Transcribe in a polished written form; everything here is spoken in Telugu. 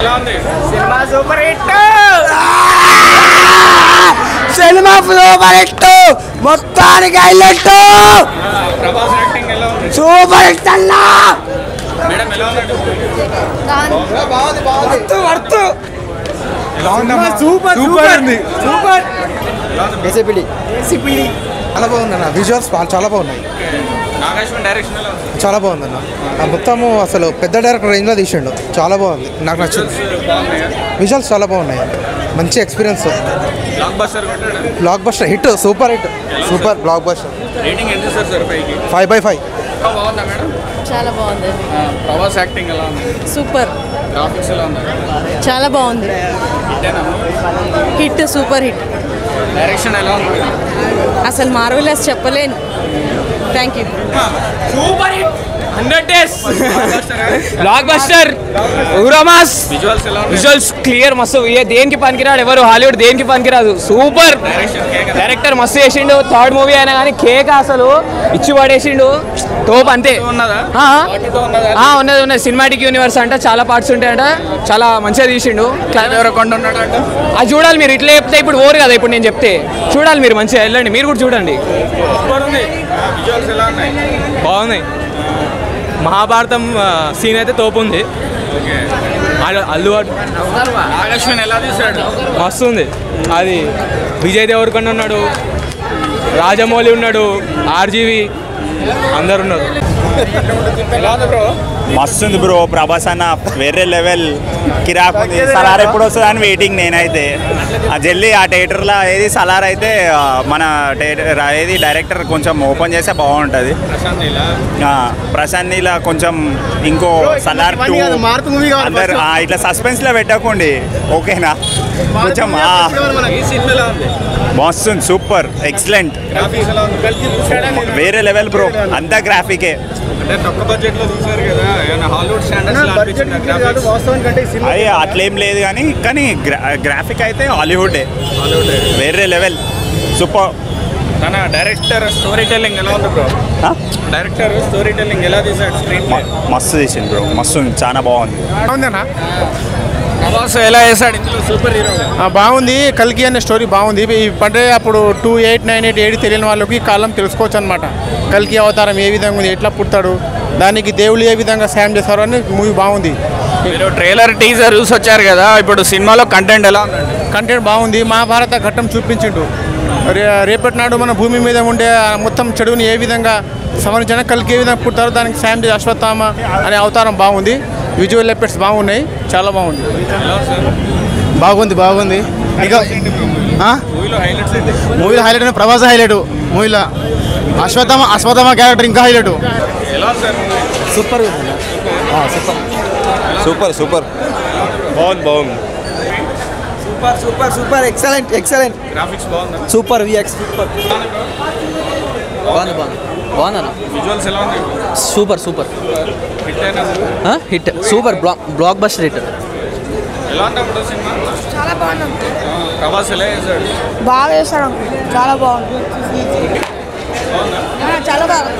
Cinema super hit, cinema super hit, మొత్తానికి హైలైట్. సూపర్ హిట్ అన్నా. Super super super. చాలా బాగుందన్న. విజువల్స్ చాలా బాగున్నాయి, చాలా బాగుందన్న. మొత్తము అసలు పెద్ద డైరెక్టర్ రేంజ్లో తీసిండు, చాలా బాగుంది, నాకు నచ్చింది. విజువల్స్ చాలా బాగున్నాయి, మంచి experience. Block buster hit, super hit, super block buster. 5/5. చాలా బాగుంది. ప్రభాస్ యాక్టింగ్ ఎలా ఉంది? సూపర్. గ్రాఫిక్స్ ఎలా ఉంది? చాలా బాగుంది. Hit, super hit. డైరెక్షన్ ఎలా ఉంది? అసలు మార్వెలస్ చెప్పలేను. Thank you. Super hit, 100 days blockbuster. ఊరమాస్ విజువల్స్ ఎలా ఉంది? విజువల్స్ క్లియర్ మస్తు. దేనికి పనికిరాడు ఎవరు, హాలీవుడ్ దేనికి పనికిరాదు. సూపర్ డైరెక్టర్ మస్తు చేసిండు. థర్డ్ మూవీ అయినా కానీ కేక్ అసలు ఇచ్చి పడేసిండు. తోపు అంతే. ఉన్నదా? ఉన్నది. సినిమాటిక్ యూనివర్స్ అంట, చాలా పార్ట్స్ ఉంటాయంట, చాలా మంచిగా తీసిండు. అది చూడాలి మీరు. ఇట్లా చెప్తే ఇప్పుడు ఓరు కదా, ఇప్పుడు నేను చెప్తే చూడాలి మీరు. మంచిగా వెళ్ళండి, మీరు కూడా చూడండి. బాగుంది. మహాభారతం సీన్ అయితే తోపు ఉంది. అల్లు నాగశ్విన్ ఎలా తీసాడు? మస్తు ఉంది. అది విజయ్ దేవరకొండ ఉన్నాడు, రాజమౌళి ఉన్నాడు, ఆర్జీవి అందరు ఉన్నారు. మస్తుంది బ్రో. ప్రభాస్ అన్న వేరే లెవెల్, కిరాక్ ఉంది. సలార్ ఎప్పుడు వస్తుంది అని వెయిటింగ్ నేనైతే. జల్లి ఆ థియేటర్లో ఏది సలార్ అయితే మన థియేటర్ ఏది డైరెక్టర్ కొంచెం ఓపెన్ చేస్తే బాగుంటుంది. ప్రశాంత్ నీల కొంచెం ఇంకో సలార్ 2 అందరు ఇట్లా సస్పెన్స్లో పెట్టకండి, ఓకేనా? కొంచెం మస్తుంది. సూపర్, ఎక్సలెంట్, వేరే లెవెల్ బ్రో. అంతా గ్రాఫికే. అయ్యి అట్లేం లేదు కానీ గ్రాఫిక్ అయితే హాలీవుడ్ వేరే లెవెల్. సూపర్. తన డైరెక్టర్ స్టోరీ టెల్లింగ్ ఎలా ఉంది బ్రో? డైరెక్టర్ స్టోరీ టెల్లింగ్ ఎలా తీసాడు? స్క్రీన్ మస్తు తీసింది బ్రో, మస్తు, చాలా బాగుంది. ప్రభాస్ ఎలా చేశాడు ఇందులో? సూపర్ హీరో బాగుంది. కల్కి అనే స్టోరీ బాగుంది. అంటే అప్పుడు 2898 తెలియని వాళ్ళకి కాలం తెలుసుకోవచ్చు అనమాట. కల్కి అవతారం ఏ విధంగా ఉంది, ఎట్లా పుడతాడు, దానికి దేవుళ్ళు ఏ విధంగా సాయం చేస్తారు అని మూవీ బాగుంది. మీరు ట్రైలర్ టీజర్ చూసి వచ్చారు కదా, ఇప్పుడు సినిమాలో కంటెంట్ ఎలా ఉందండి? కంటెంట్ బాగుంది. మహాభారత ఘట్టం చూపించిండు. రేపటి నాడు మన భూమి మీద ఉండే మొత్తం చెడుని ఏ విధంగా సంహరించడానికి కల్కి ఏ విధంగా పుడతారో దానికి సాయం చేసే అశ్వత్థామ అనే అవతారం బాగుంది. విజువల్ ఎఫెక్ట్స్ బాగున్నాయి, చాలా బాగుంది. బాగుంది. ఇంకా మూవీలో హైలైట్ ప్రభాస్ హైలైట్. మూవీలో అశ్వత్థామ క్యారెక్టర్ ఇంకా హైలైట్. సూపర్ బాగుంది. Super excellent. గ్రాఫిక్స్ బాగుంది. Super vx. బాగుందన్న. విజువల్స్ ఎలా ఉంది? సూపర్ హిట్ అయినా hit, super block buster hit. ఎలా ఉన్నప్పుడు సినిమా? చాలా బాగుంది. ప్రభాస్ ఎలా చేశాడు? బాగా చేశాడు. చాలా బాగుంది. చాలా బాగా.